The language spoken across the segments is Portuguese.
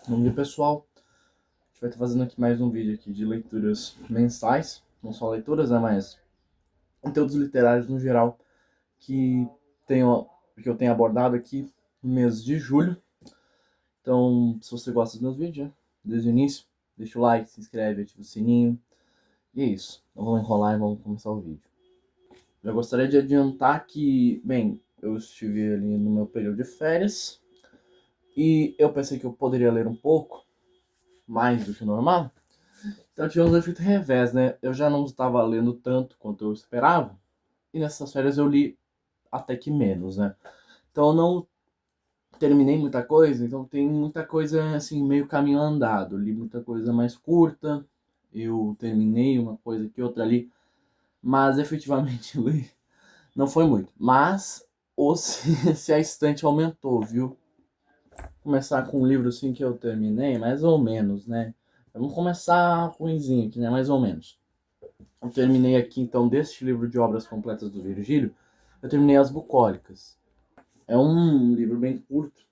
Bom dia, pessoal. A gente vai estar fazendo aqui mais um vídeo aqui de leituras mensais, não só leituras, né, mas conteúdos literários no geral que que eu tenho abordado aqui no mês de julho. Então, se você gosta dos meus vídeos, né, desde o início, deixa o like, se inscreve, ativa o sininho. E é isso. Não vamos enrolar e vamos começar o vídeo. Já gostaria de adiantar que, bem, eu estive ali no meu período de férias e eu pensei que eu poderia ler um pouco mais do que o normal. Então tivemos um efeito revés, né? Eu já não estava lendo tanto quanto eu esperava, e nessas férias eu li até que menos, né? Então eu não terminei muita coisa, então tem muita coisa assim, meio caminho andado. Eu li muita coisa mais curta, eu terminei uma coisa que outra ali, mas efetivamente li não foi muito. Mas se a estante aumentou, viu? Começar com um livro assim que eu terminei, mais ou menos, né? Vamos começar ruimzinho aqui, né? Mais ou menos. Eu terminei aqui, então, deste livro de obras completas do Virgílio, eu terminei As Bucólicas. É um livro bem curto,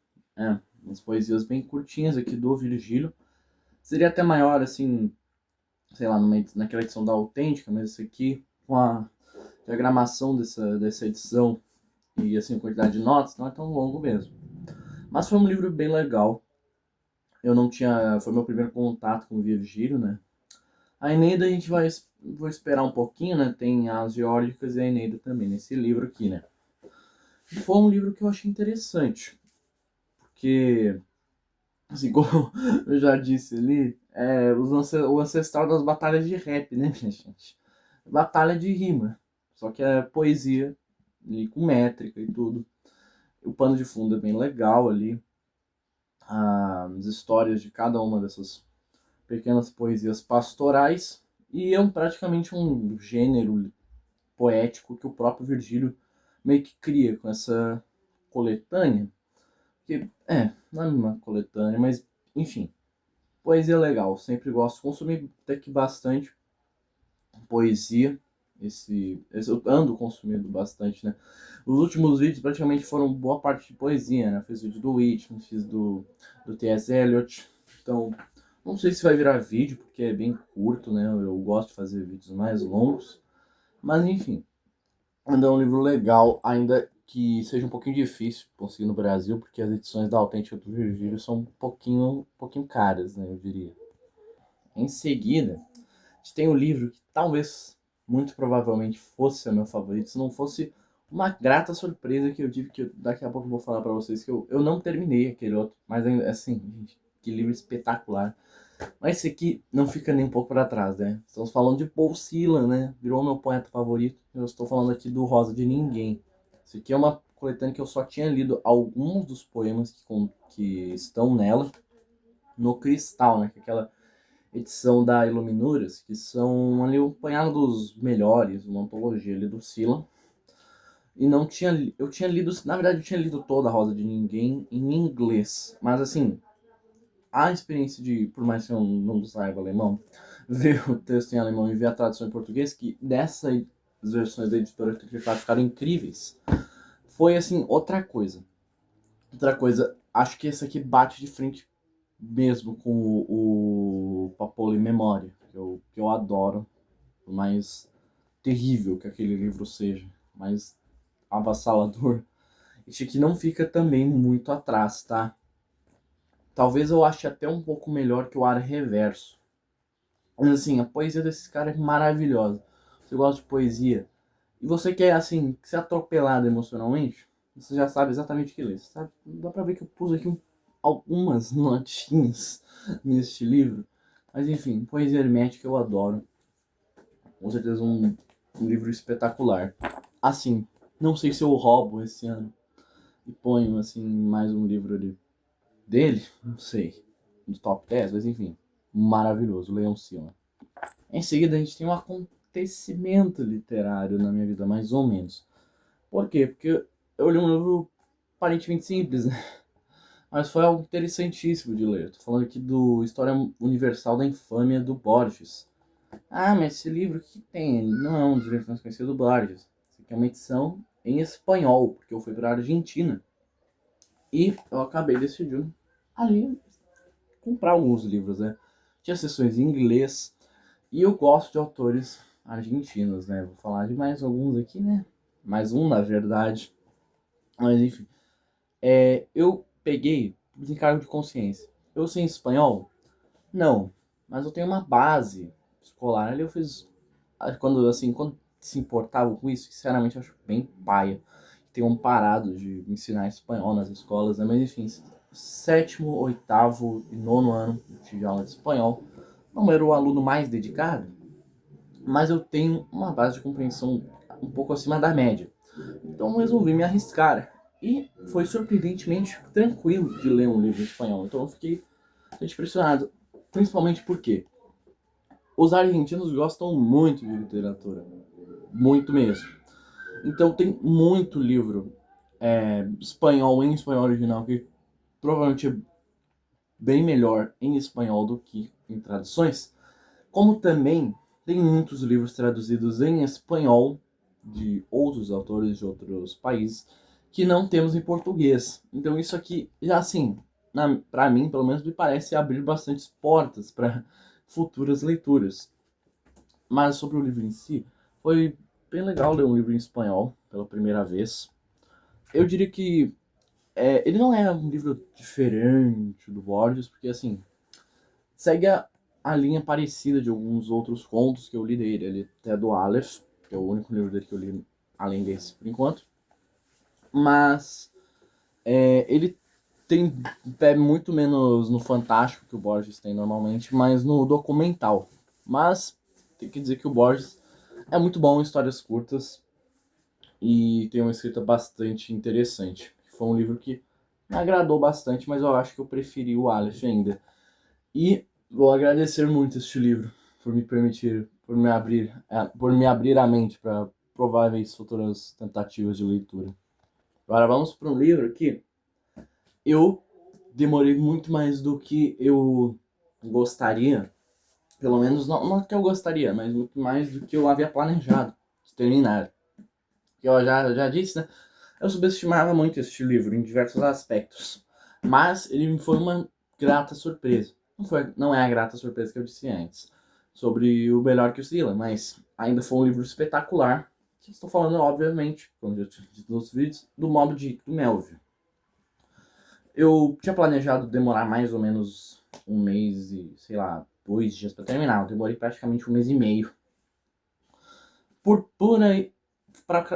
umas poesias bem curtinhas aqui do Virgílio. Seria até maior, assim, sei lá, naquela edição da Autêntica, mas esse aqui, com a diagramação dessa edição e, assim, a quantidade de notas, não é tão longo mesmo. Mas foi um livro bem legal. Eu não tinha... Foi meu primeiro contato com o Virgílio, né? A Eneida a gente vou esperar um pouquinho, né? Tem as Geórgicas e a Eneida também nesse livro aqui, né? Foi um livro que eu achei interessante, porque, assim, como eu já disse ali, o ancestral das batalhas de rap, né, minha gente? Batalha de rima, só que é poesia, ali, com métrica e tudo. O pano de fundo é bem legal ali, as histórias de cada uma dessas pequenas poesias pastorais, e praticamente um gênero poético que o próprio Virgílio meio que cria com essa coletânea. Que, não é uma coletânea, mas enfim, poesia legal. Sempre gosto de consumir até que bastante poesia. Esse eu ando consumindo bastante, né? Os últimos vídeos praticamente foram boa parte de poesia, né? Fiz vídeo do Whitman, fiz do T.S. Eliot. Então, não sei se vai virar vídeo, porque é bem curto, né? Eu gosto de fazer vídeos mais longos. Mas enfim, ainda é um livro legal, ainda que seja um pouquinho difícil conseguir no Brasil, porque as edições da Autêntica do Virgílio são um pouquinho caras, né, eu diria. Em seguida, a gente tem um livro que talvez, muito provavelmente, fosse o meu favorito, se não fosse uma grata surpresa que eu tive, que daqui a pouco eu vou falar pra vocês, que eu não terminei aquele outro, mas ainda assim, gente, que livro espetacular. Mas esse aqui não fica nem um pouco para trás, né? Estamos falando de Paul Celan, né? Virou meu poeta favorito. Eu estou falando aqui do Rosa de Ninguém. Isso aqui é uma coletânea que eu só tinha lido alguns dos poemas que estão nela no Cristal, né? Que é aquela edição da Iluminuras, que são ali um apanhado dos melhores, uma antologia ali do Celan. E não tinha... Eu tinha lido... Na verdade, eu tinha lido toda a Rosa de Ninguém em inglês. Mas, assim, a experiência de, por mais que eu não saiba alemão, ver o texto em alemão e ver a tradução em português, que dessas versões da editora Triciclo ficaram incríveis, foi assim, outra coisa. Outra coisa, acho que esse aqui bate de frente mesmo com o Papole Memória, que eu adoro, por mais terrível que aquele livro seja, mais avassalador. Este aqui não fica também muito atrás, tá? Talvez eu ache até um pouco melhor que o Ar Reverso. Mas assim, a poesia desse cara é maravilhosa. Você gosta de poesia e você quer, assim, ser atropelado emocionalmente, você já sabe exatamente o que ler. Sabe? Dá pra ver que eu pus aqui algumas notinhas neste livro. Mas enfim, poesia hermética eu adoro. Com certeza um livro espetacular. Assim, não sei se eu roubo esse ano e ponho, assim, mais um livro ali dele, não sei, no top 10, mas enfim, maravilhoso, Leão Sila. Em seguida, a gente tem um acontecimento literário na minha vida, mais ou menos. Por quê? Porque eu li um livro aparentemente simples, né? Mas foi algo interessantíssimo de ler. Tô falando aqui do História Universal da Infâmia do Borges. Ah, mas esse livro que tem? Ele não é um dos livros mais conhecidos do Borges. Isso aqui é uma edição em espanhol, porque eu fui para a Argentina. E eu acabei decidindo ali. comprar alguns livros, né? Tinha sessões em inglês e eu gosto de autores argentinos, né? Vou falar de mais alguns aqui, né? Mais um, na verdade. Mas enfim, eu peguei por encargo de consciência. Eu sei espanhol? Não, mas eu tenho uma base escolar. Ali eu fiz quando se importavam com isso, sinceramente eu acho bem paia. Tenham parado de ensinar espanhol nas escolas, né? Mas enfim, sétimo, oitavo e nono ano eu tive aula de espanhol. Não era o aluno mais dedicado, mas eu tenho uma base de compreensão um pouco acima da média. Então eu resolvi me arriscar. E foi surpreendentemente tranquilo de ler um livro em espanhol. Então eu fiquei bastante impressionado. Principalmente porque os argentinos gostam muito de literatura. Muito mesmo. Então tem muito livro espanhol em espanhol original que provavelmente é bem melhor em espanhol do que em traduções. Como também tem muitos livros traduzidos em espanhol de outros autores de outros países que não temos em português. Então isso aqui já assim, para mim pelo menos me parece abrir bastantes portas para futuras leituras. Mas sobre o livro em si, foi bem legal ler um livro em espanhol pela primeira vez. Eu diria que ele não é um livro diferente do Borges, porque assim, segue a linha parecida de alguns outros contos que eu li dele. Ele até do Aleph, que é o único livro dele que eu li além desse por enquanto. Mas ele tem pé muito menos no fantástico que o Borges tem normalmente, mas no documental. Mas tem que dizer que o Borges é muito bom em histórias curtas e tem uma escrita bastante interessante. Foi um livro que me agradou bastante, mas eu acho que eu preferi o Aleph ainda. E vou agradecer muito este livro por me permitir, por me abrir a mente para prováveis futuras tentativas de leitura. Agora vamos para um livro que eu demorei muito mais do que eu gostaria, pelo menos não que eu gostaria, mas muito mais do que eu havia planejado de terminar. Que eu já disse, né? Eu subestimava muito este livro em diversos aspectos, mas ele me foi uma grata surpresa. Não é a grata surpresa que eu disse antes, sobre o Melhor que o Sila, mas ainda foi um livro espetacular. Estou falando, obviamente, como eu tinha dito nos vídeos, do Moby Dick, do Melville. Eu tinha planejado demorar mais ou menos um mês e, sei lá, 2 dias para terminar. Eu demorei praticamente um mês e meio. Por pura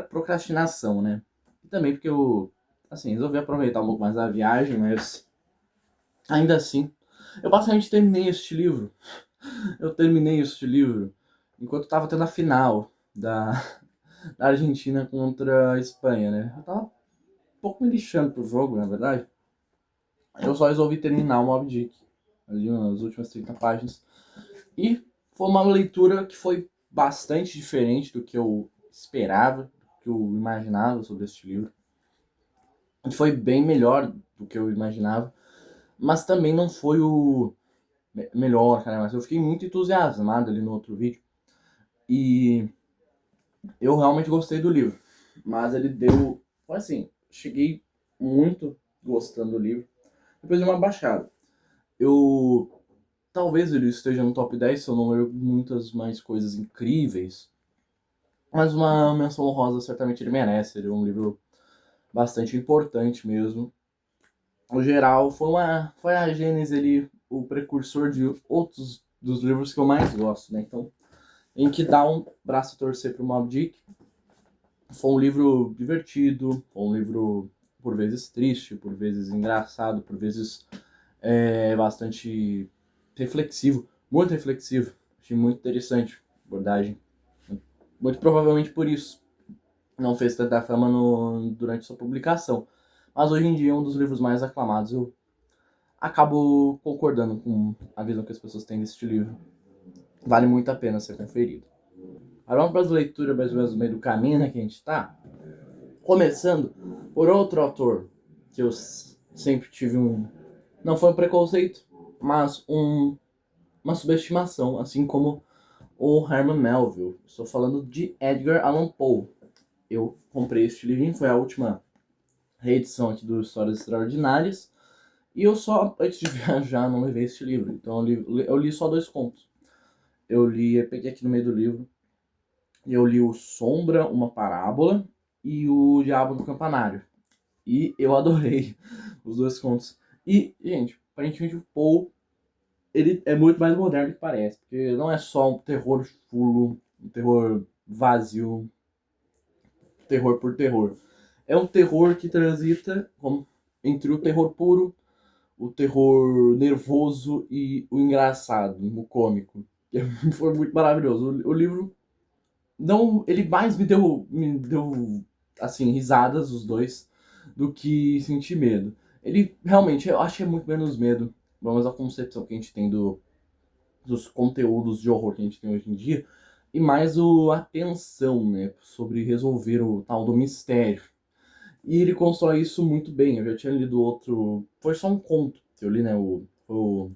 procrastinação, né? E também porque eu, assim, resolvi aproveitar um pouco mais a viagem, mas ainda assim, eu basicamente terminei este livro. Eu terminei este livro enquanto estava tendo a final da Argentina contra a Espanha, né? Eu tava um pouco me lixando pro jogo, na verdade. Eu só resolvi terminar o Moby Dick, ali nas últimas 30 páginas. E foi uma leitura que foi bastante diferente do que eu esperava, do que eu imaginava sobre este livro. Foi bem melhor do que eu imaginava, mas também não foi o melhor, cara. Mas eu fiquei muito entusiasmado ali no outro vídeo e eu realmente gostei do livro. Mas ele deu, assim, cheguei muito gostando do livro depois de uma baixada. Eu talvez ele esteja no top 10 se eu não ler muitas mais coisas incríveis, mas uma menção honrosa certamente ele merece. Ele é um livro bastante importante mesmo. No geral, foi a Gênesis ali, o precursor de outros dos livros que eu mais gosto, né? Então, em que dá um braço a torcer pro Moby Dick. Foi um livro divertido, foi um livro por vezes triste, por vezes engraçado, por vezes bastante reflexivo, muito reflexivo. Achei muito interessante a abordagem. Muito provavelmente por isso não fez tanta fama durante sua publicação. Mas hoje em dia é um dos livros mais aclamados. Eu acabo concordando com a visão que as pessoas têm desse livro. Vale muito a pena ser conferido. Agora vamos para as leituras mais ou menos no meio do caminho, né, que a gente está. Começando por outro autor que eu sempre tive não foi um preconceito, mas uma subestimação, assim como o Herman Melville. Estou falando de Edgar Allan Poe. Eu comprei este livrinho, foi a última reedição aqui do Histórias Extraordinárias. E eu só, antes de viajar, não levei esse livro. Então eu li só 2 contos. Eu peguei aqui no meio do livro, e eu li o Sombra, uma Parábola, e o Diabo do Campanário. E eu adorei os 2 contos. E, gente, aparentemente o Poe, ele é muito mais moderno do que parece. Porque não é só um terror fulo, um terror vazio, terror por terror. É um terror que transita entre o terror puro, o terror nervoso e o engraçado, o cômico. Foi muito maravilhoso. O livro não, ele mais me deu assim risadas os dois do que sentir medo. Ele realmente, eu acho que é muito menos medo, pelo menos a concepção que a gente tem dos conteúdos de horror que a gente tem hoje em dia, e mais a tensão, né, sobre resolver o tal do mistério. E ele constrói isso muito bem. Eu já tinha lido outro. Foi só um conto que eu li, né? O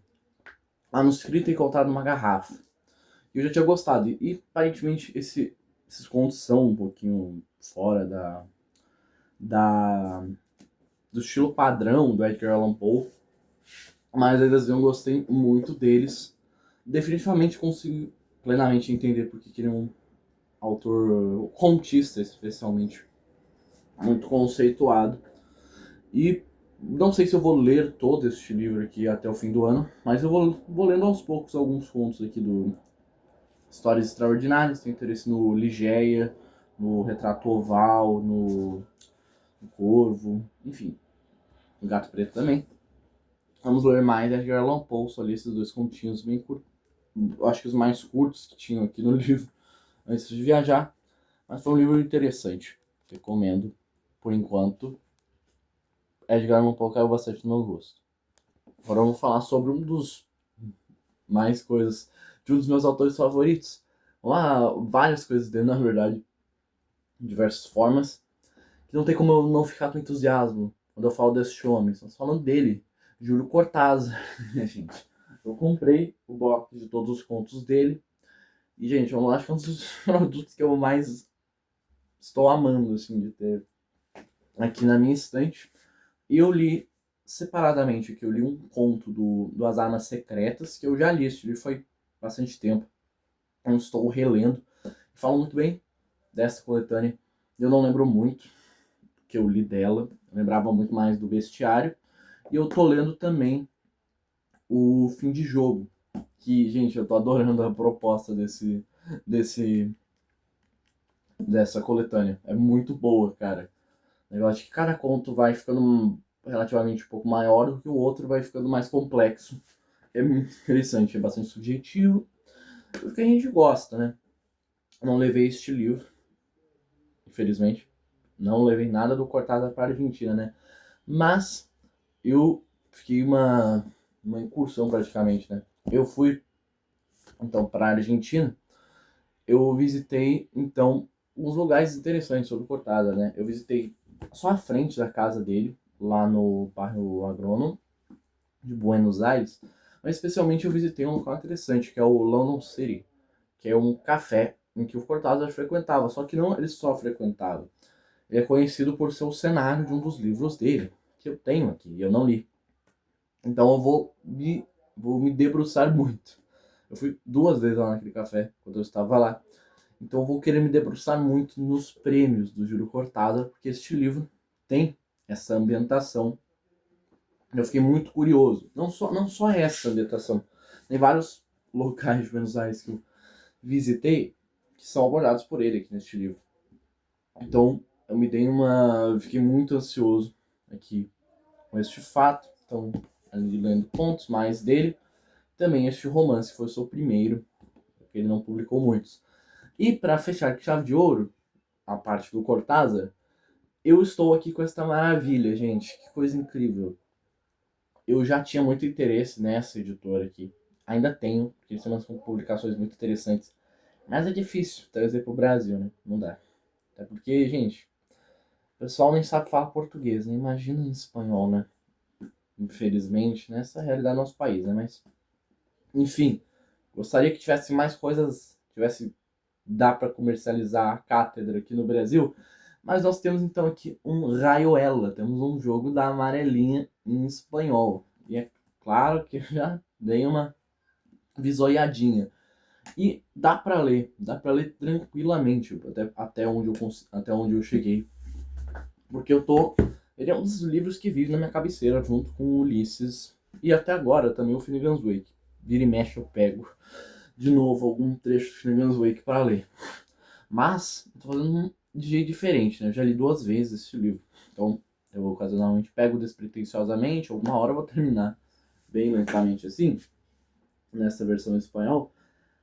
Manuscrito Encontrado numa Garrafa. E eu já tinha gostado. E aparentemente esses contos são um pouquinho fora da, do estilo padrão do Edgar Allan Poe. Mas ainda assim eu gostei muito deles. Definitivamente consigo plenamente entender porque ele é um autor contista, especialmente. Muito conceituado. E não sei se eu vou ler todo este livro aqui até o fim do ano, mas eu vou lendo aos poucos alguns contos aqui do Histórias Extraordinárias. Tenho interesse no Ligeia, no Retrato Oval, no Corvo, enfim, no Gato Preto também. Vamos ler mais Edgar Allan Poe, só li esses 2 continhos bem curtos. Acho que os mais curtos que tinham aqui no livro antes de viajar, mas foi um livro interessante. Recomendo, por enquanto. Edgar Allan Poe caiu bastante no meu gosto. Agora vamos falar sobre um dos mais coisas de um dos meus autores favoritos. Lá, várias coisas dele, na verdade, de diversas formas, que não tem como eu não ficar com entusiasmo quando eu falo desse homem. Estamos falando dele, Júlio Cortázar, gente. Eu comprei o box de todos os contos dele. E, gente, eu acho que é um dos produtos que eu mais estou amando, assim, de ter aqui na minha estante. E eu li separadamente, que eu li um conto do As Armas Secretas, que eu já li, esse livro foi bastante tempo. Eu estou relendo. Falo muito bem dessa coletânea. Eu não lembro muito que eu li dela. Eu lembrava muito mais do Bestiário. E eu tô lendo também o Fim de Jogo. Que, gente, eu tô adorando a proposta dessa coletânea. É muito boa, cara. Eu acho que cada conto vai ficando relativamente um pouco maior do que o outro, vai ficando mais complexo. É muito interessante, é bastante subjetivo. Porque a gente gosta, né? Não levei este livro, infelizmente. Não levei nada do Cortázar para a Argentina, né? Mas eu fiquei uma incursão praticamente, né? Eu fui, então, para a Argentina. Eu visitei, então, uns lugares interessantes sobre o Cortázar, né? Eu visitei só a frente da casa dele, lá no bairro Agrônomo de Buenos Aires. Mas especialmente eu visitei um local interessante, que é o London City, que é um café em que o Cortázar frequentava. Só que não ele só frequentava. Ele é conhecido por ser o cenário de um dos livros dele, que eu tenho aqui, e eu não li. Então eu vou me debruçar muito. Eu fui 2 vezes lá naquele café, quando eu estava lá. Então eu vou querer me debruçar muito nos prêmios do Júlio Cortázar, porque este livro tem essa ambientação. Eu fiquei muito curioso. Não só essa ambientação. Tem vários locais de Buenos Aires que eu visitei que são abordados por ele aqui neste livro. Então eu fiquei muito ansioso aqui com este fato. Então, ali lendo contos mais dele. Também este romance foi o seu primeiro, porque ele não publicou muitos. E para fechar com chave de ouro, a parte do Cortázar, eu estou aqui com esta maravilha, gente. Que coisa incrível. Eu já tinha muito interesse nessa editora aqui. Ainda tenho, porque eles lançam publicações muito interessantes. Mas é difícil trazer para o Brasil, né? Não dá. Até porque, gente, o pessoal nem sabe falar português, né? Imagina em espanhol, né? Infelizmente, nessa é a realidade do nosso país, né? Mas, enfim, gostaria que tivesse mais coisas, dá para comercializar a cátedra aqui no Brasil. Mas nós temos então aqui um Rayuela, temos um jogo da amarelinha em espanhol. E é claro que eu já dei uma visoiadinha. E dá pra ler tranquilamente, até onde eu cheguei. Porque eu tô. Ele é um dos livros que vive na minha cabeceira, junto com o Ulisses. E até agora também o Finnegan's Wake. Vira e mexe eu pego de novo algum trecho do Finnegan's Wake para ler. Mas, eu tô fazendo de jeito diferente, né? Eu já li 2 vezes esse livro. Então, eu ocasionalmente pego despretensiosamente, alguma hora eu vou terminar bem lentamente assim, nessa versão em espanhol.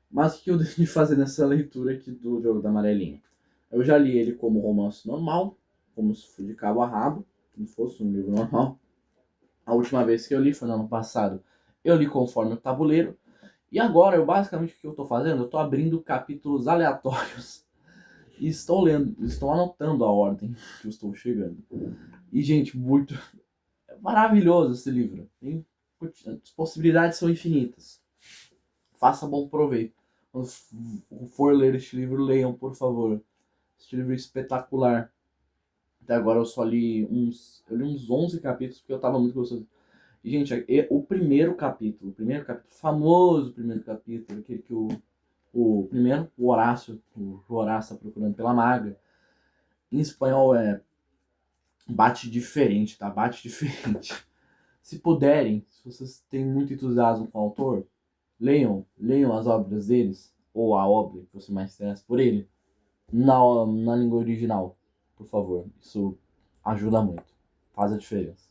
Mas o que eu decidi fazer nessa leitura aqui do Jogo da Amarelinha? Eu já li ele como romance normal, como se fosse de cabo a rabo, como se fosse um livro normal. A última vez que eu li foi no ano passado. Eu li conforme o tabuleiro. E agora, basicamente, o que eu estou fazendo? Eu estou abrindo capítulos aleatórios e estou lendo, estou anotando a ordem que eu estou chegando. E, gente, muito maravilhoso esse livro. As possibilidades são infinitas. Faça bom proveito. Quando for ler este livro, leiam, por favor. Este livro é espetacular. Até agora eu li uns 11 capítulos porque eu estava muito gostoso. E, gente, o primeiro capítulo, famoso primeiro capítulo, aquele que o Horácio está procurando pela maga. Em espanhol é bate diferente, tá? Bate diferente. Se puderem, se vocês têm muito entusiasmo com o autor, leiam as obras deles, ou a obra que você mais interessa por ele, na língua original, por favor. Isso ajuda muito, faz a diferença.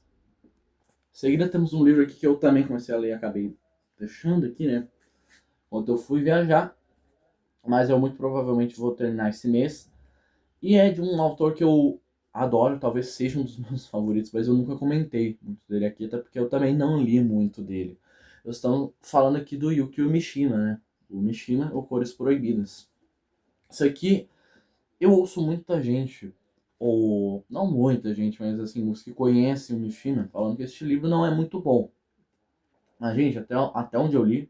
Em seguida temos um livro aqui que eu também comecei a ler e acabei deixando aqui, né? Quando eu fui viajar, mas eu muito provavelmente vou terminar esse mês. E é de um autor que eu adoro, talvez seja um dos meus favoritos, mas eu nunca comentei muito dele aqui, até porque eu também não li muito dele. Eu estou falando aqui do Yukio Mishima, né? O Mishima, ou Cores Proibidas. Isso aqui, eu ouço muita gente, ou não muita gente, mas assim, os que conhecem o Mishima, falando que este livro não é muito bom. Mas, gente, até onde eu li,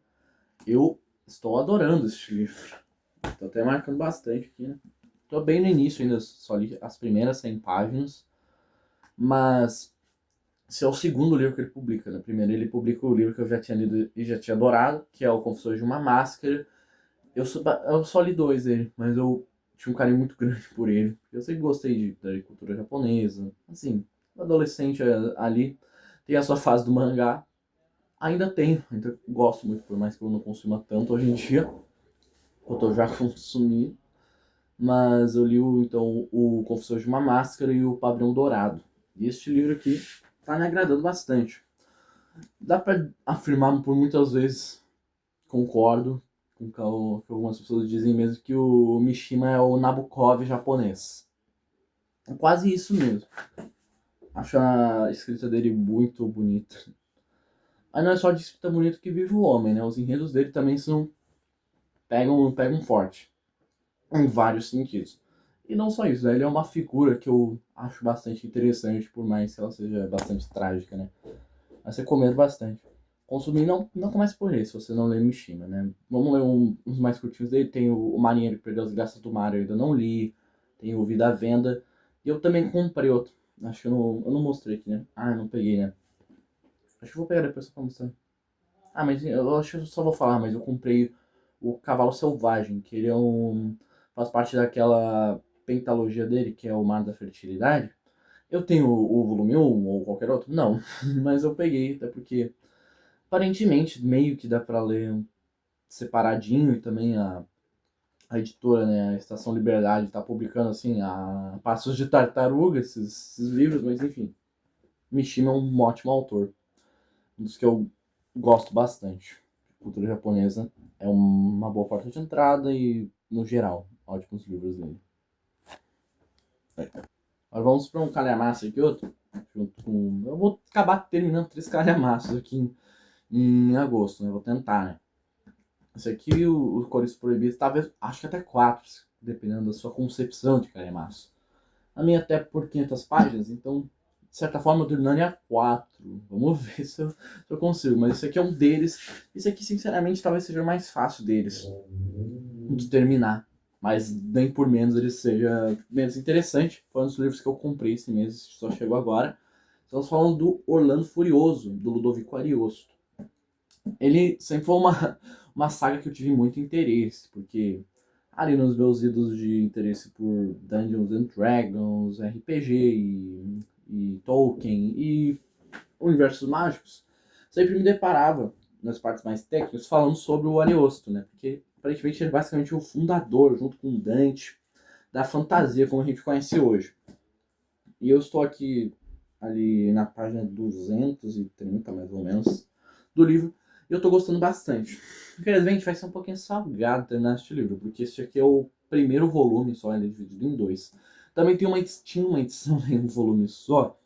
eu estou adorando este livro. Estou até marcando bastante aqui, né? Tô bem no início ainda, só li as primeiras 100 páginas, mas esse é o segundo livro que ele publica, né? Primeiro ele publica o livro que eu já tinha lido e já tinha adorado, que é o Confissões de uma Máscara. Eu só li 2 dele, mas eu tinha um carinho muito grande por ele. Eu sempre gostei da cultura japonesa. Assim, adolescente ali, tem a sua fase do mangá. Ainda gosto muito, por mais que eu não consuma tanto hoje em dia, quanto eu já consumi. Mas eu li então o Confissões de uma Máscara e o Padrão Dourado. E este livro aqui tá me agradando bastante. Dá para afirmar por muitas vezes, concordo com o que algumas pessoas dizem mesmo, que o Mishima é o Nabokov japonês. É quase isso mesmo. Acho a escrita dele muito bonita. Mas não é só de escrita bonita que vive o homem, né? Os enredos dele também pegam forte. Em vários sentidos. E não só isso, né? Ele é uma figura que eu acho bastante interessante, por mais que ela seja bastante trágica, né? Mas recomendo bastante. Consumir não comece por esse, se você não lê Mishima, né? Vamos ler uns mais curtinhos dele. Tem o Marinheiro que Perdeu as Graças do Mar, eu ainda não li. Tem o Vida à Venda. E eu também comprei outro. Acho que eu não mostrei aqui, né? Ah, eu não peguei, né? Acho que eu vou pegar depois só pra mostrar. Ah, mas eu acho que eu só vou falar, mas eu comprei o Cavalo Selvagem, que ele é faz parte daquela pentalogia dele, que é o Mar da Fertilidade. Eu tenho o volume 1 ou qualquer outro? Não, mas eu peguei, até porque aparentemente meio que dá pra ler separadinho e também a editora, né, a Estação Liberdade tá publicando assim a passos de tartaruga esses livros, mas enfim. Mishima é um ótimo autor, um dos que eu gosto bastante. Cultura japonesa é uma boa porta de entrada e, no geral, ótimos livros dele. Agora vamos para um calhamaço aqui, outro. Junto com... Eu vou acabar terminando 3 calhamaços aqui em agosto, né? Vou tentar, né? Esse aqui, o Cores Proibidos, talvez, acho que até 4, dependendo da sua concepção de calhamaço. A minha até por 500 páginas, então, de certa forma, eu terminando a 4. Vamos ver se eu consigo. Mas esse aqui é um deles. Esse aqui, sinceramente, talvez seja o mais fácil deles de terminar. Mas nem por menos ele seja menos interessante. Foi um dos livros que eu comprei esse mês, só chegou agora. Estamos falando do Orlando Furioso, do Ludovico Ariosto. Ele sempre foi uma saga que eu tive muito interesse, porque ali nos meus idos de interesse por Dungeons and Dragons, RPG e Tolkien e universos mágicos, sempre me deparava nas partes mais técnicas falando sobre o Ariosto, né? Porque aparentemente ele é basicamente o fundador, junto com Dante, da fantasia como a gente conhece hoje. E eu estou aqui ali na página 230, mais ou menos, do livro, e eu estou gostando bastante. Infelizmente vai ser um pouquinho salgado terminar este livro, porque este aqui é o primeiro volume só, ele é dividido em dois. Também tem tinha uma edição em um volume só,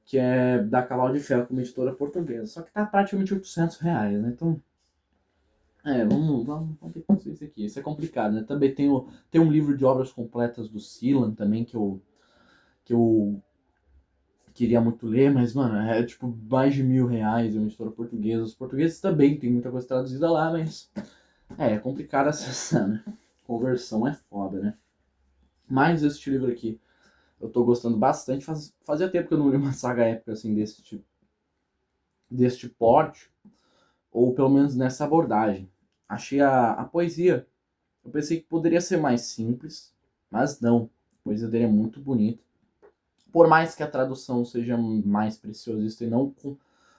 que é da Cavalo de Ferro, com uma editora portuguesa. Só que tá praticamente R$ 800, né? Então, vamos ter que fazer isso aqui. Isso é complicado, né? Também tem um livro de obras completas do Silan também, que eu queria muito ler, mas, mano, é tipo mais de R$ 1.000, é uma editora portuguesa. Os portugueses também tem muita coisa traduzida lá, mas é complicado acessar, né? Conversão é foda, né? Mas este livro aqui eu tô gostando bastante. Fazia tempo que eu não li uma saga épica assim deste porte, ou pelo menos nessa abordagem. Achei a poesia, eu pensei que poderia ser mais simples, mas não. A poesia dele é muito bonita. Por mais que a tradução seja mais preciosista e não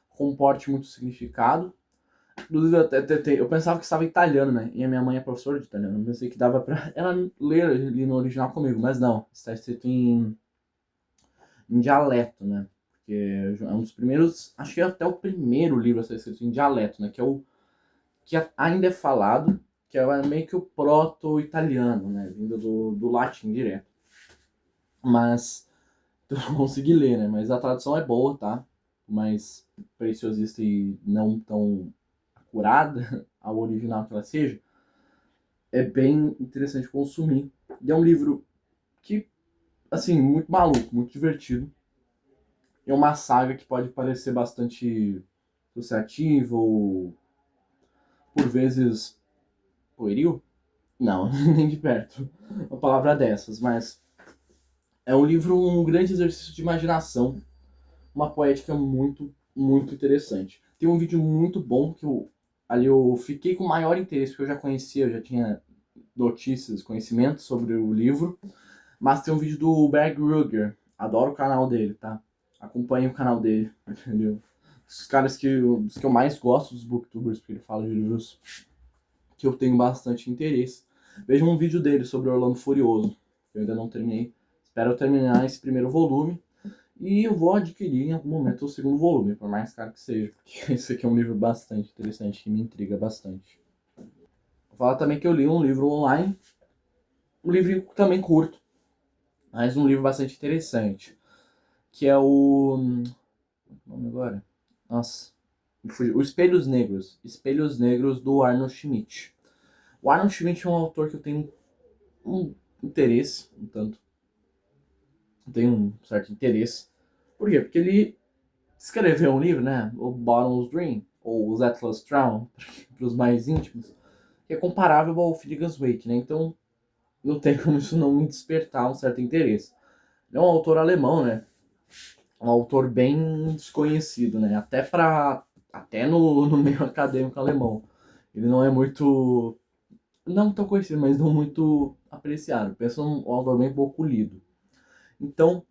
comporte muito significado. Inclusive, eu pensava que estava italiano, né? E a minha mãe é professora de italiano. Eu pensei que dava pra ela ler ali no original comigo, mas não. Está escrito em dialeto, né? Porque é um dos primeiros, acho que é até o primeiro livro a ser escrito em dialeto, né? Que é o que ainda é falado, que é meio que o proto-italiano, né? Vindo do latim direto. Mas eu não consegui ler, né? Mas a tradução é boa, tá? Mais preciosista e não tão acurada ao original que ela seja, é bem interessante consumir. E é um livro que, assim, muito maluco, muito divertido. É uma saga que pode parecer bastante associativa ou, por vezes, pueril. Não, nem de perto. Uma palavra dessas, mas é um livro, um grande exercício de imaginação, uma poética muito, muito interessante. Tem um vídeo muito bom que ali eu fiquei com maior interesse, porque eu já conhecia, eu já tinha notícias, conhecimentos sobre o livro, mas tem um vídeo do Berg Ruger, adoro o canal dele, tá? Acompanhe o canal dele, entendeu? Os caras os que eu mais gosto dos booktubers, porque ele fala de livros que eu tenho bastante interesse. Veja um vídeo dele sobre Orlando Furioso, que eu ainda não terminei. Espero eu terminar esse primeiro volume. E eu vou adquirir em algum momento o segundo volume, por mais caro que seja, porque esse aqui é um livro bastante interessante, que me intriga bastante. Vou falar também que eu li um livro online, um livro também curto, mas um livro bastante interessante, que é o... nome agora? Nossa, o Espelhos Negros. Espelhos Negros, do Arnold Schmidt. O Arnold Schmidt é um autor que eu tenho um interesse, um tanto. Eu tenho um certo interesse. Por quê? Porque ele escreveu um livro, né? O Bottomless Dream, ou os Atlas Drown, para os mais íntimos, que é comparável ao Finnegans Wake, né? Então, não tem como isso não me despertar um certo interesse. Ele é um autor alemão, né? Um autor bem desconhecido, né? Até no meio acadêmico alemão. Ele não é muito, não tão conhecido, mas não muito apreciado. Pensa um autor bem pouco lido. Então,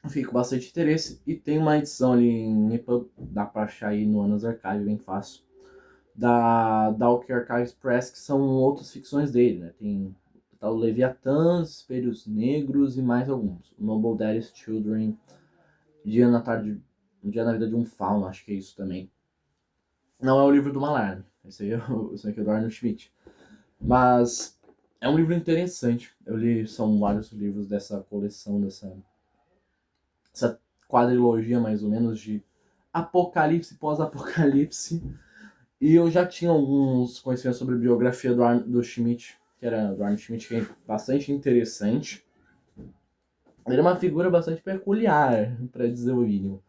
eu fico com bastante interesse. E tem uma edição ali em EPUB, dá pra achar aí no Anos Archive, bem fácil, da Dalk Archives Press, que são outras ficções dele, né? Tem tá o Leviatã, Espelhos Negros e mais alguns. Noble Daddy's Children, Dia na Tarde, Um Dia na Vida de um Fauno, acho que é isso também. Não é o livro do Malardo, esse aqui é do Arnold Schmidt. Mas é um livro interessante. Eu li, são vários livros dessa coleção, essa quadrilogia mais ou menos de apocalipse pós-apocalipse. E eu já tinha alguns conhecimentos sobre a biografia do Schmidt, que era do Arnold Schmidt, que é bastante interessante. Ele é uma figura bastante peculiar, para dizer o mínimo.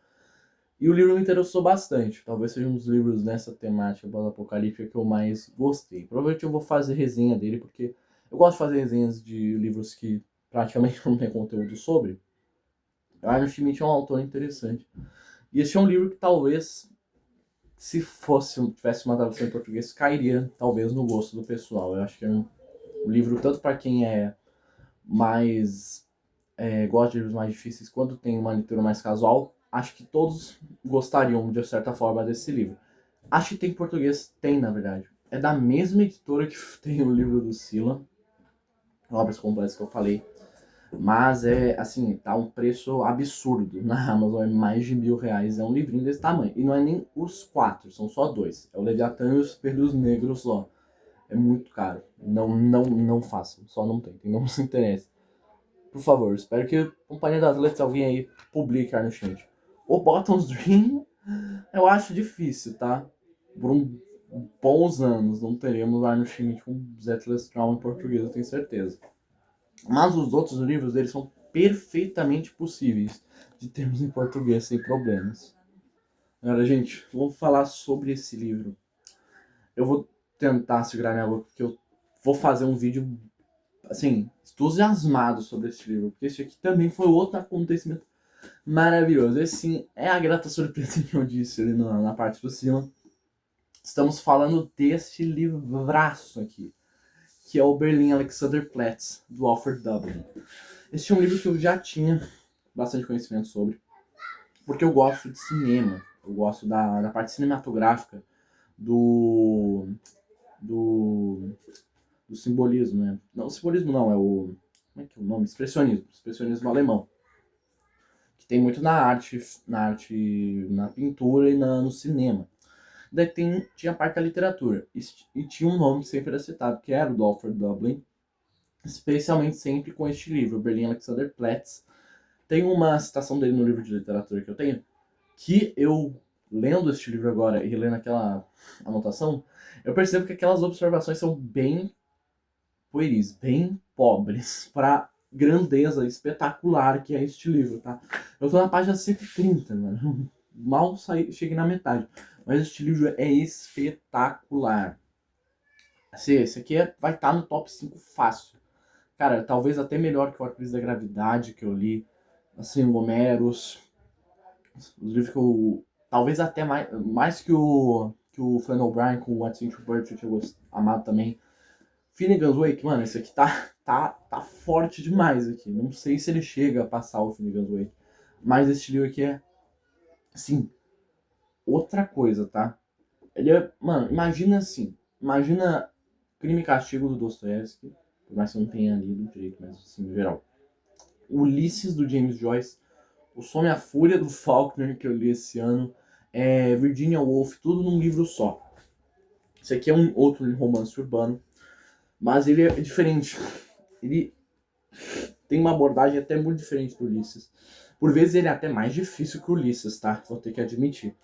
E o livro me interessou bastante. Talvez seja um dos livros nessa temática pós-apocalíptica que eu mais gostei. Provavelmente eu vou fazer resenha dele, porque eu gosto de fazer resenhas de livros que praticamente não tem conteúdo sobre. O Arno Schmidt é um autor interessante. E esse é um livro que talvez, se tivesse uma tradução em português, cairia talvez no gosto do pessoal. Eu acho que é um livro tanto para quem é mais gosta de livros mais difíceis, quando tem uma leitura mais casual, acho que todos gostariam de certa forma desse livro. Acho que tem em português, tem na verdade. É da mesma editora que tem o livro do Sila, Obras Completas que eu falei. Mas é assim, tá um preço absurdo na Amazon, é mais de R$ 1.000. É um livrinho desse tamanho. E não é nem os 4, são só 2. É o Leviatã e os Espelhos Negros só. É muito caro. Não façam. Só não tem. Não se interessa. Por favor, espero que a Companhia das Letras, alguém aí, publique Arno Schmidt. O Bottom's Dream, eu acho difícil, tá? Por bons anos não teremos Arno Schmidt com Zettless Traum em português, eu tenho certeza. Mas os outros livros deles são perfeitamente possíveis de termos em português sem problemas. Agora, gente, vamos falar sobre esse livro. Eu vou tentar segurar minha boca, porque eu vou fazer um vídeo, assim, entusiasmado sobre esse livro. Porque esse aqui também foi outro acontecimento maravilhoso. Esse sim é a grata surpresa que eu disse ali na parte por cima. Estamos falando deste livraço aqui, que é o Berlin Alexanderplatz, do Alfred Dublin. Este é um livro que eu já tinha bastante conhecimento sobre, porque eu gosto de cinema, eu gosto da parte cinematográfica do, do, do simbolismo, né? Não, simbolismo não, é o... Como é que é o nome? Expressionismo alemão. Que tem muito na pintura e no cinema. Daí tinha a parte da literatura, e tinha um nome que sempre era citado, que era o do Alfred Dublin, especialmente sempre com este livro, Berlin Alexanderplatz. Tem uma citação dele no livro de literatura que eu tenho, que eu, lendo este livro agora e relendo aquela anotação, eu percebo que aquelas observações são bem pueris, bem pobres, para grandeza espetacular que é este livro, tá? Eu tô na página 130, mano. Mal cheguei na metade. Mas este livro é espetacular. Esse aqui vai estar no top 5 fácil. Cara, talvez até melhor que o Arco-Íris da Gravidade que eu li. Assim, o Homeros. Os livros que eu... Talvez até mais que o Flann O'Brien com o What's in True Bird, que eu tinha amado também. Finnegan's Wake, mano, esse aqui tá forte demais aqui. Não sei se ele chega a passar o Finnegan's Wake. Mas esse livro aqui é, assim, outra coisa, tá? Ele é, mano, imagina assim. Imagina Crime e Castigo do Dostoiévski. Por mais que eu não tenha lido direito, mas assim, no geral. Ulisses do James Joyce. O Som e a Fúria do Faulkner, que eu li esse ano. Virginia Woolf, tudo num livro só. Esse aqui é um outro romance urbano. Mas ele é diferente. Ele tem uma abordagem até muito diferente do Ulisses. Por vezes ele é até mais difícil que o Ulisses, tá? Vou ter que admitir.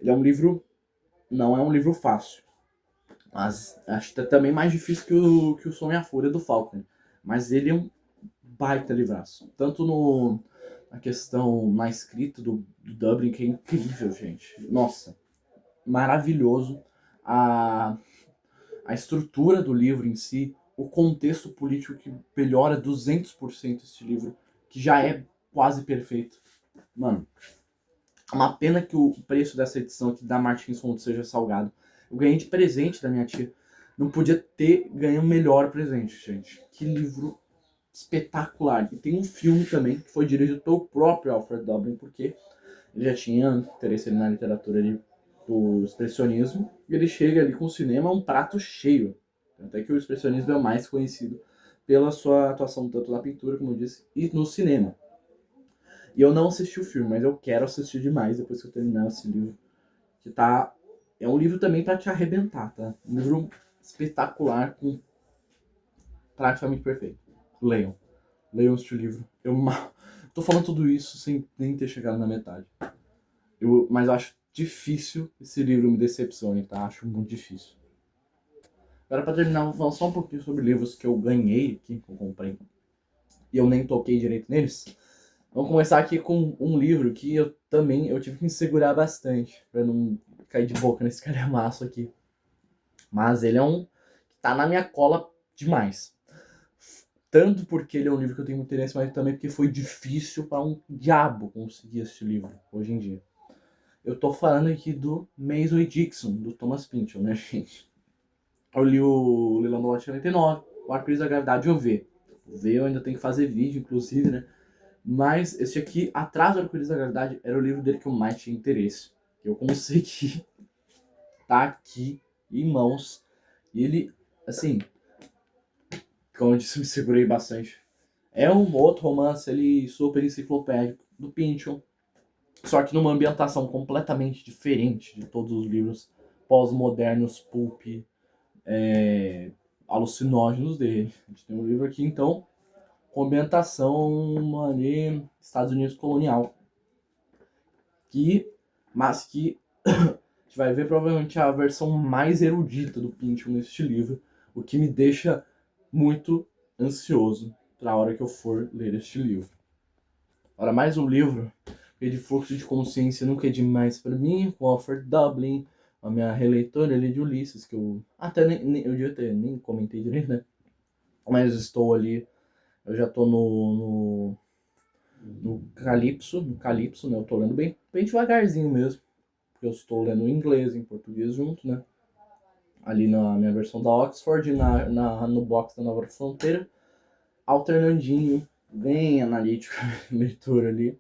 Ele é um livro... Não é um livro fácil. Mas acho que é também mais difícil que o Som e a Fúria do Faulkner. Mas ele é um baita livraço. Tanto na questão na escrita do Dublin, que é incrível, gente. Nossa, maravilhoso. A estrutura do livro em si, o contexto político que melhora 200% este livro, que já é quase perfeito. Mano, é uma pena que o preço dessa edição aqui da Martins Fontes seja salgado. Eu ganhei de presente da minha tia. Não podia ter ganho um melhor presente, gente. Que livro espetacular. E tem um filme também, que foi dirigido pelo próprio Alfred Dublin, porque ele já tinha interesse na literatura ali do expressionismo, e ele chega ali com o cinema um prato cheio. Até que o expressionismo é o mais conhecido pela sua atuação tanto na pintura, como eu disse, e no cinema. E eu não assisti o filme, mas eu quero assistir demais depois que eu terminar esse livro. Que tá... É um livro também para te arrebentar, tá? Um livro espetacular, com praticamente perfeito. Leiam. Leiam este livro. Eu tô falando tudo isso sem nem ter chegado na metade. Mas eu acho difícil esse livro me decepcione, tá? Acho muito difícil. Agora, pra terminar, vou falar só um pouquinho sobre livros que eu ganhei aqui, que eu comprei. E eu nem toquei direito neles. Vamos começar aqui com um livro que eu tive que me segurar bastante pra não cair de boca nesse calhamaço aqui. Mas ele é um que tá na minha cola demais. Tanto porque ele é um livro que eu tenho muito interesse, mas também porque foi difícil para um diabo conseguir esse livro hoje em dia. Eu tô falando aqui do Mason e Dixon, do Thomas Pynchon, né, gente? Eu li o Leilão da Lote 99, o Arco-Íris da Gravidade eu vi. O V eu ainda tenho que fazer vídeo, inclusive, né? Mas esse aqui, Atrás do Arco-Íris da Gravidade, era o livro dele que eu mais tinha interesse. Eu consegui tá aqui em mãos. E ele, assim, como eu disse, me segurei bastante. É um outro romance ali super enciclopédico do Pynchon, só que numa ambientação completamente diferente de todos os livros pós-modernos, pulp, alucinógenos dele. A gente tem um livro aqui, então, com ambientação ali, Estados Unidos colonial. Mas que a gente vai ver provavelmente a versão mais erudita do Pynchon neste livro, o que me deixa muito ansioso para a hora que eu for ler este livro. Ora, mais um livro de fluxo de consciência nunca é demais para mim, com Alfred Dublin, a minha releitora ali de Ulisses, que eu até eu devia ter nem comentei direito, né? Mas estou ali, eu já estou no Calypso, né? Eu estou lendo bem devagarzinho mesmo, porque eu estou lendo em inglês e em português junto, né? Ali na minha versão da Oxford, no box da Nova Fronteira, alternandinho, bem analítico, leitura ali.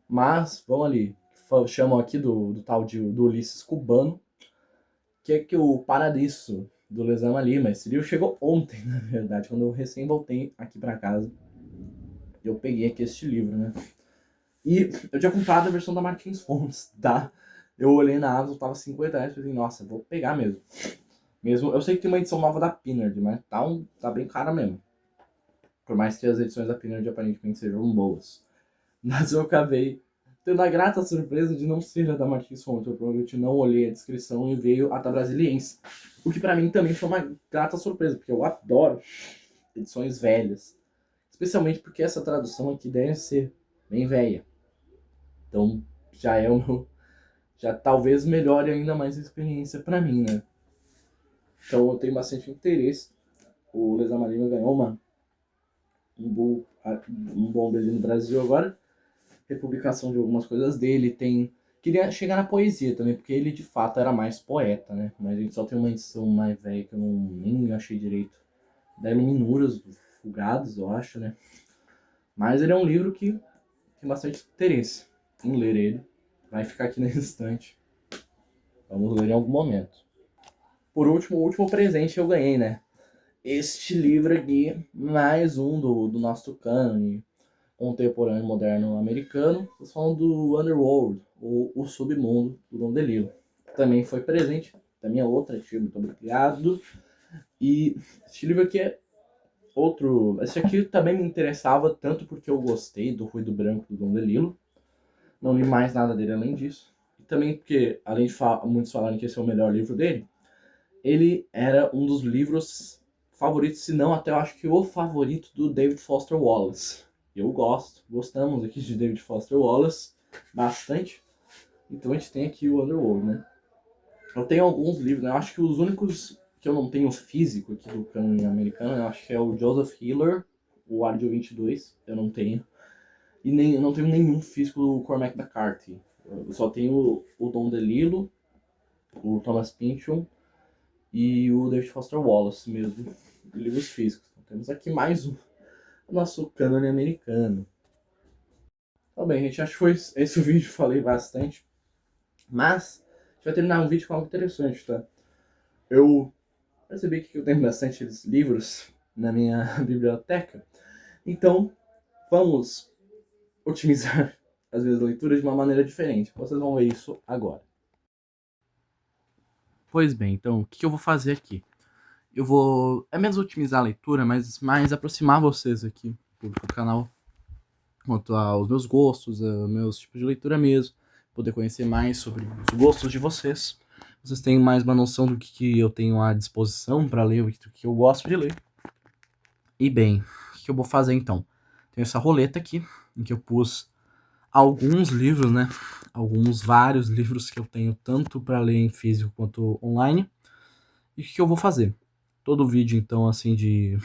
Mas, vamos ali, chamam aqui do tal do Ulisses cubano, que é que o Paradiso, do Lezama Lima. Esse livro chegou ontem, na verdade, quando eu recém voltei aqui para casa. Eu peguei aqui este livro, né? E eu tinha comprado a versão da Martins Fontes, tá? Eu olhei na Amazon, tava R$50, e falei, nossa, vou pegar mesmo. Eu sei que tem uma edição nova da Pinard, mas tá bem cara mesmo. Por mais que as edições da Pinard aparentemente sejam boas. Mas eu acabei tendo a grata surpresa de não ser a da Martins Fontes. Eu provavelmente não olhei a descrição e veio a da Brasiliense. O que pra mim também foi uma grata surpresa, porque eu adoro edições velhas. Especialmente porque essa tradução aqui deve ser bem velha. Então já é o meu. Já talvez melhore ainda mais a experiência pra mim, né? Então eu tenho bastante interesse. O Les Amarino ganhou um bom ali no Brasil agora. Republicação de algumas coisas dele. Queria chegar na poesia também, porque ele de fato era mais poeta, né? Mas a gente só tem uma edição mais velha que eu nem achei direito. Da Iluminuras, do Fugados, eu acho, né? Mas ele é um livro que tem bastante interesse em ler ele. Vai ficar aqui na estante. Vamos ler em algum momento. Por último, o último presente eu ganhei, né? Este livro aqui, mais um do nosso cânone contemporâneo moderno americano. Estou falando do Underworld, ou o Submundo, do Don DeLillo. Também foi presente da minha outra tia, muito obrigado. E este livro aqui é outro. Esse aqui também me interessava, tanto porque eu gostei do Ruído Branco do Don DeLillo. Não li mais nada dele além disso. E também porque, além de muitos falarem que esse é o melhor livro dele, ele era um dos livros favoritos, se não até eu acho que o favorito do David Foster Wallace. Eu gostamos aqui de David Foster Wallace bastante. Então a gente tem aqui o Underworld, né? Eu tenho alguns livros, né? Eu acho que os únicos que eu não tenho físico aqui do cânone americano, eu acho que é o Joseph Hiller, o Ário 22, eu não tenho. E eu não tenho nenhum físico do Cormac McCarthy. Eu só tenho o Don DeLillo, o Thomas Pynchon e o David Foster Wallace mesmo, livros físicos. Então, temos aqui mais um nosso cânone americano. Tá bem, gente, acho que foi esse o vídeo, falei bastante. Mas a gente vai terminar um vídeo com algo interessante, tá? Eu percebi que eu tenho bastante livros na minha biblioteca, então vamos otimizar as minhas leituras de uma maneira diferente. Vocês vão ver isso agora. Pois bem, então o que eu vou fazer aqui? Eu vou menos otimizar a leitura, mas mais aproximar vocês aqui do canal quanto aos meus gostos, aos meus tipos de leitura mesmo, poder conhecer mais sobre os gostos de vocês. Vocês têm mais uma noção do que eu tenho à disposição para ler, do que eu gosto de ler. E bem, o que eu vou fazer então? Tenho essa roleta aqui, em que eu pus alguns livros, né? Vários livros que eu tenho tanto para ler em físico quanto online. E o que eu vou fazer? todo vídeo, então, assim, de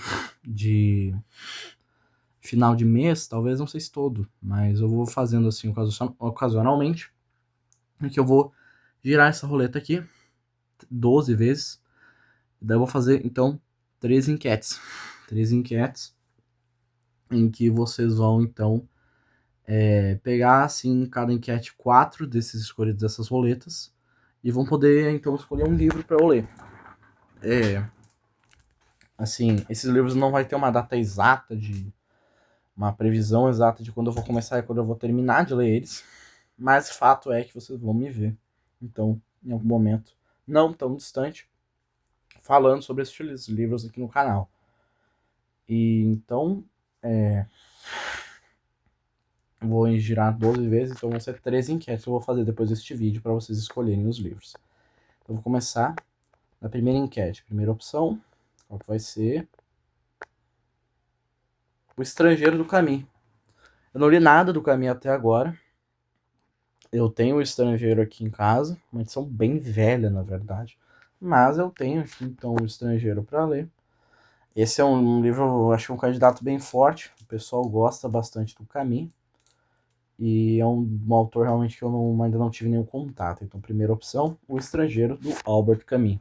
final de mês, talvez não sei se todo, mas eu vou fazendo assim ocasionalmente, em que eu vou girar essa roleta aqui 12 vezes, daí eu vou fazer, então, 3 enquetes. 3 enquetes em que vocês vão, então, pegar, assim, cada enquete 4 desses escolhidos dessas roletas e vão poder, então, escolher um livro para eu ler. Assim, esses livros não vai ter uma data exata uma previsão exata de quando eu vou começar e quando eu vou terminar de ler eles, mas fato é que vocês vão me ver, então, em algum momento, não tão distante, falando sobre esses livros aqui no canal. E então, vou girar 12 vezes, então vão ser 13 enquetes que eu vou fazer depois deste vídeo para vocês escolherem os livros. Eu vou começar na primeira enquete. Primeira opção, qual que vai ser? O Estrangeiro do Caminho. Eu não li nada do Caminho até agora. Eu tenho o Estrangeiro aqui em casa, uma edição bem velha, na verdade. Mas eu tenho aqui, então, o Estrangeiro para ler. Esse é um livro, eu acho um candidato bem forte. O pessoal gosta bastante do Caminho. E é um autor realmente que eu ainda não tive nenhum contato. Então, primeira opção, O Estrangeiro, do Albert Camus.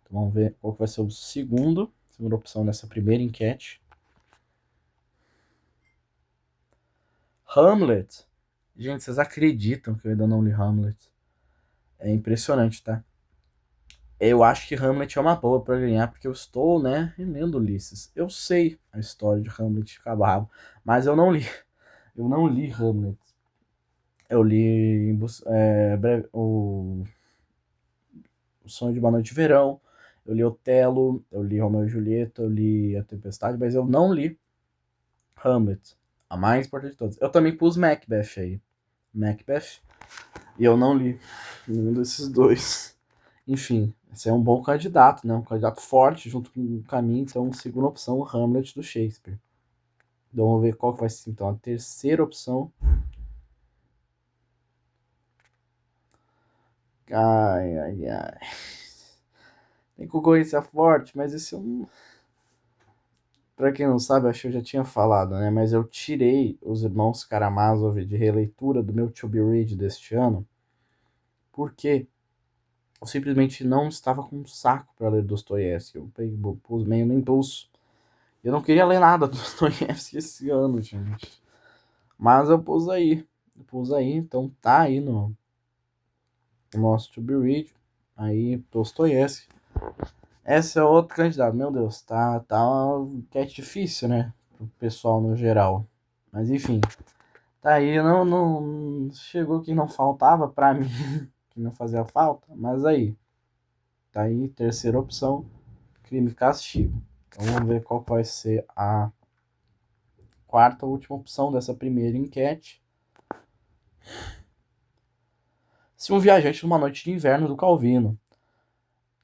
Então, vamos ver qual que vai ser o segunda opção nessa primeira enquete. Hamlet. Gente, vocês acreditam que eu ainda não li Hamlet? É impressionante, tá? Eu acho que Hamlet é uma boa pra ganhar, porque eu estou, né, relendo Ulisses. Eu sei a história de Hamlet de cabo a rabo, mas eu não li. Eu não li Hamlet. Eu li o Sonho de uma Noite de Verão, eu li Otelo, eu li Romeu e Julieta, eu li A Tempestade, mas eu não li Hamlet, a mais importante de todas. Eu também pus Macbeth aí. Macbeth. E eu não li nenhum desses dois. Enfim, esse é um bom candidato, né? Um candidato forte junto com o Caminho. Então, segunda opção, Hamlet do Shakespeare. Então, vamos ver qual que vai ser então a terceira opção. Ai, ai, ai. Tem concorrência forte, mas esse é um. Pra quem não sabe, acho que eu já tinha falado, né? Mas eu tirei Os Irmãos Karamazov de releitura do meu To Be Read deste ano, porque eu simplesmente não estava com um saco para ler Dostoiévski. Eu pus meio no impulso. Eu não queria ler nada do Dostoiévski esse ano, gente. Mas eu pus aí. Então tá aí no nosso To Be Read. Aí, Dostoiévski. Esse é outro candidato. Meu Deus, tá que é difícil, né? Pro pessoal no geral. Mas enfim. Tá aí, não chegou que não faltava pra mim, que não fazia falta, mas aí. Tá aí, terceira opção, Crime e Castigo. Então vamos ver qual vai ser a quarta e última opção dessa primeira enquete. Se um viajante numa noite de inverno, do Calvino.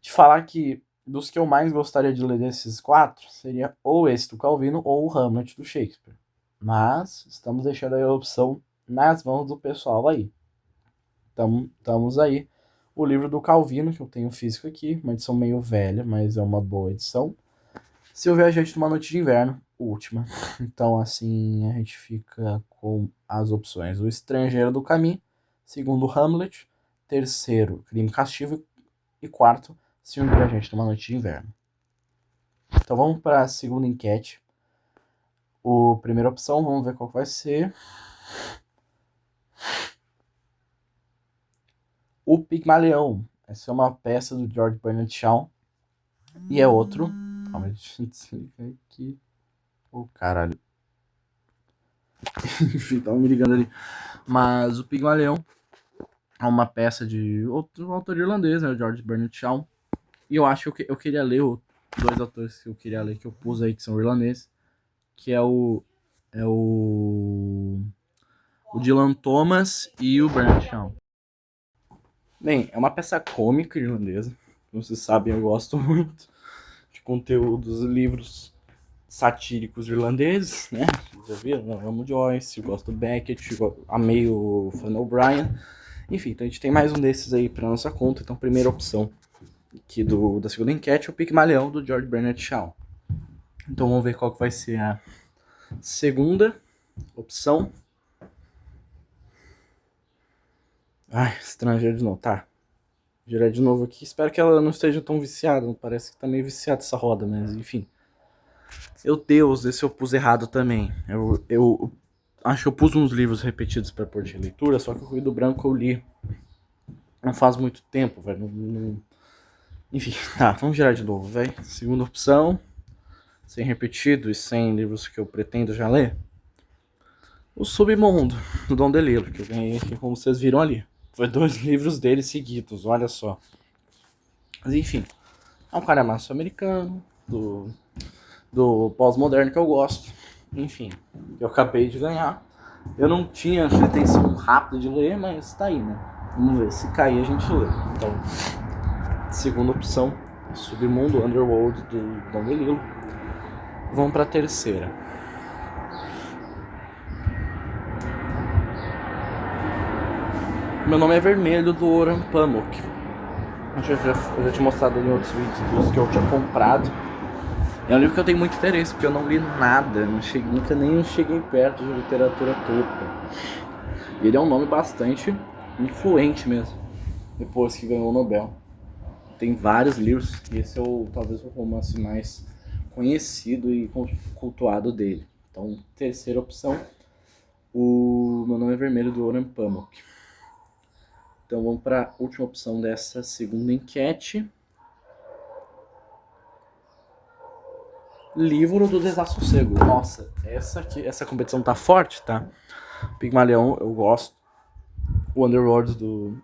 De falar que dos que eu mais gostaria de ler desses 4, seria ou esse do Calvino ou o Hamlet do Shakespeare. Mas estamos deixando aí a opção nas mãos do pessoal aí. Estamos aí. O livro do Calvino, que eu tenho físico aqui, uma edição meio velha, mas é uma boa edição. Se o Viajante numa Noite de Inverno, última. Então, assim, a gente fica com as opções. O Estrangeiro do Caminho, segundo, Hamlet, terceiro, Crime e Castigo, e quarto, Se um Viajante numa Noite de Inverno. Então, vamos para a segunda enquete. A primeira opção, vamos ver qual vai ser. O Pigmalião. Essa é uma peça do George Bernard Shaw. E é outro. Calma, deixa eu desligar aqui. Ô, caralho. Enfim, tava me ligando ali. Mas o Pigmalião é uma peça de outro autor irlandês, né? O George Bernard Shaw. E eu acho que eu queria ler dois autores que eu queria ler, que eu pus aí, que são irlandeses. Que é o Dylan Thomas e o Bernard Shaw. Bem, é uma peça cômica irlandesa. Como vocês sabem, eu gosto muito de conteúdos, livros satíricos irlandeses, né? Já viram? Eu amo Joyce, eu gosto do Beckett, amei o Conan O'Brien. Enfim, então a gente tem mais um desses aí para nossa conta. Então, primeira opção aqui da segunda enquete, o Pigmalião, do George Bernard Shaw. Então vamos ver qual que vai ser a segunda opção. Ai, estrangeiro de novo, tá. Girar de novo aqui. Espero que ela não esteja tão viciada. Parece que tá meio viciada essa roda, mas enfim. Meu Deus, esse eu pus errado também. Eu acho que eu pus uns livros repetidos pra pôr de leitura, só que o Ruído Branco eu li não faz muito tempo, velho. Enfim, tá, vamos girar de novo, velho. Segunda opção, sem repetido e sem livros que eu pretendo já ler. O Submundo, do Dom DeLillo, que eu ganhei aqui, como vocês viram ali. Foi 2 livros dele seguidos, olha só. Mas enfim, é um cara massa americano, do pós-moderno que eu gosto. Enfim, eu acabei de ganhar. Eu não tinha pretensão rápida de ler, mas tá aí, né? Vamos ver, se cair a gente lê. Então, segunda opção, Submundo, Underworld, do Dom DeLillo. Vamos pra terceira. Meu nome é Vermelho, do Orhan Pamuk. Eu já tinha mostrado em outros vídeos dos que eu tinha comprado. É um livro que eu tenho muito interesse, porque eu não li nada, nunca nem cheguei perto de literatura turca. Ele é um nome bastante influente mesmo, depois que ganhou o Nobel. Tem vários livros, e esse é talvez o romance mais conhecido e cultuado dele. Então, terceira opção, o Meu Nome é Vermelho, do Orhan Pamuk. Então vamos para a última opção dessa segunda enquete. Livro do Desassossego. Nossa, essa competição tá forte, tá? Pigmalião eu gosto. O Underworld do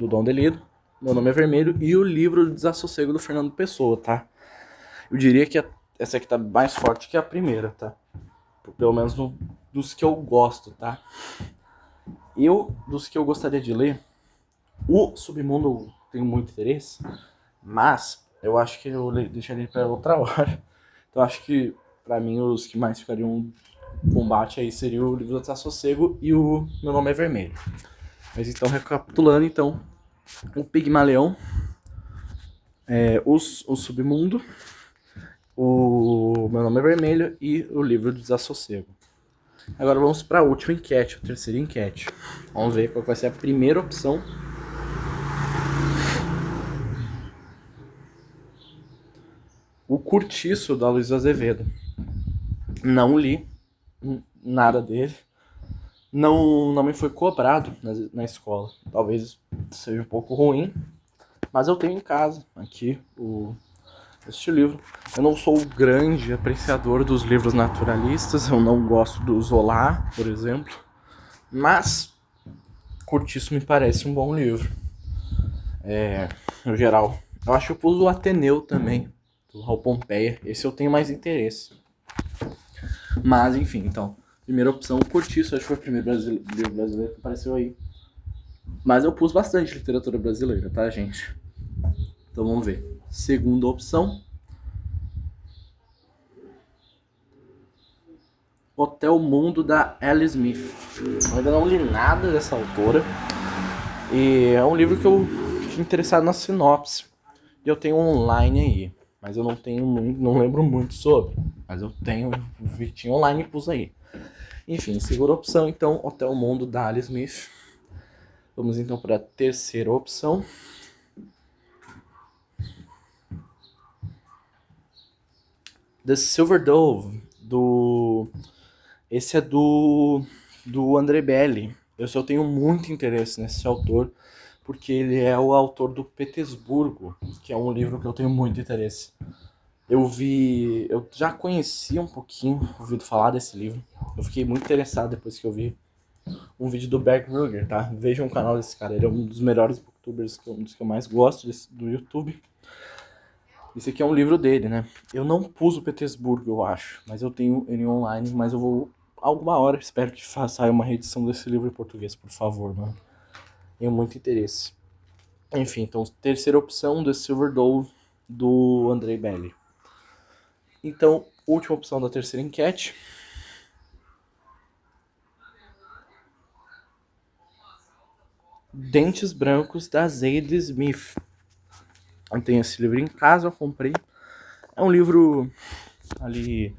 Dom DeLillo. Meu Nome é Vermelho. E o livro do Desassossego, do Fernando Pessoa, tá? Eu diria que essa aqui tá mais forte que a primeira, tá? Pelo menos dos que eu gosto, tá? Dos que eu gostaria de ler, o Submundo eu tenho muito interesse, mas eu acho que eu deixaria para outra hora. Então acho que para mim os que mais ficariam combate aí seria o Livro do Desassossego e o Meu Nome é Vermelho. Mas então, recapitulando, então, o Pigmalião, o Submundo, o Meu Nome é Vermelho e o Livro do Desassossego. Agora vamos para a última enquete, a terceira enquete. Vamos ver qual vai ser a primeira opção. O Curtiço, da Luiz Azevedo. Não li nada dele. Não me foi cobrado na escola. Talvez seja um pouco ruim, mas eu tenho em casa aqui este livro. Eu não sou o grande apreciador dos livros naturalistas, eu não gosto do Zola, por exemplo, mas Curtiço me parece um bom livro. No geral. Eu acho que eu pus o Ateneu também, do Raul Pompeia. Esse eu tenho mais interesse. Mas, enfim, então. Primeira opção, o Curtiço. Acho que foi o primeiro livro brasileiro que apareceu aí. Mas eu pus bastante literatura brasileira, tá, gente? Então vamos ver. Segunda opção. Hotel Mundo, da Alice Smith. Eu ainda não li nada dessa autora. E é um livro que eu fiquei interessado na sinopse. E eu tenho online aí. Mas eu não lembro muito sobre. Mas eu tenho tinha online e pus aí. Enfim, segunda opção, então, Hotel Mundo, da Alice Smith. Vamos então para a terceira opção. The Silver Dove, esse é do André Belli. Eu só tenho muito interesse nesse autor, porque ele é o autor do Petersburgo, que é um livro que eu tenho muito interesse. Eu já conhecia um pouquinho, ouvido falar desse livro. Eu fiquei muito interessado depois que eu vi um vídeo do Bear Kruger, tá? Vejam o canal desse cara, ele é um dos melhores booktubers, um dos que eu mais gosto do YouTube. Esse aqui é um livro dele, né? Eu não pus o Petersburgo, eu acho, mas eu tenho ele online, mas eu vou alguma hora, espero que saia uma reedição desse livro em português, por favor, mano. Tenho muito interesse. Enfim, então, terceira opção, The Silver Dove, do André Belli. Então, última opção da terceira enquete. Dentes Brancos, da Zadie Smith. Eu tenho esse livro em casa, eu comprei. É um livro ali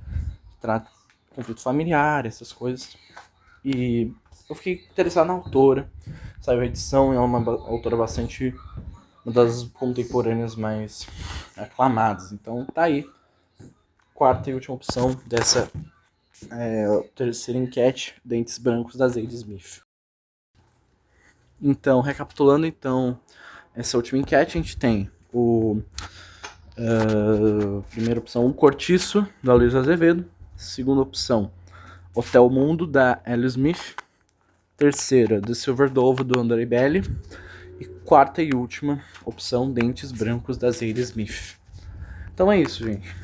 que trata conflito familiar, essas coisas. E eu fiquei interessado na autora. Saiu a edição, é uma autora bastante... uma das contemporâneas mais aclamadas. Então tá aí. Quarta e última opção dessa terceira enquete, Dentes Brancos, da Zadie Smith. Então, recapitulando então essa última enquete, a gente tem primeira opção, O Cortiço, da Luísa Azevedo. Segunda opção, Hotel Mundo, da Ellie Smith. Terceira, The Silver Dove, do Andrei Belli. E quarta e última opção, Dentes Brancos, da Zadie Smith. Então é isso, gente.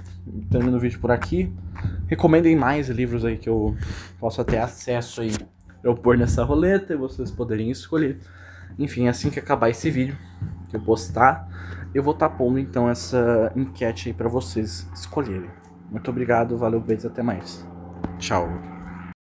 Termino o vídeo por aqui. Recomendem mais livros aí que eu possa ter acesso aí pra eu pôr nessa roleta e vocês poderem escolher. Enfim, assim que acabar esse vídeo, que eu postar, eu vou estar pondo então essa enquete aí pra vocês escolherem. Muito obrigado, valeu, beijo, até mais. Tchau.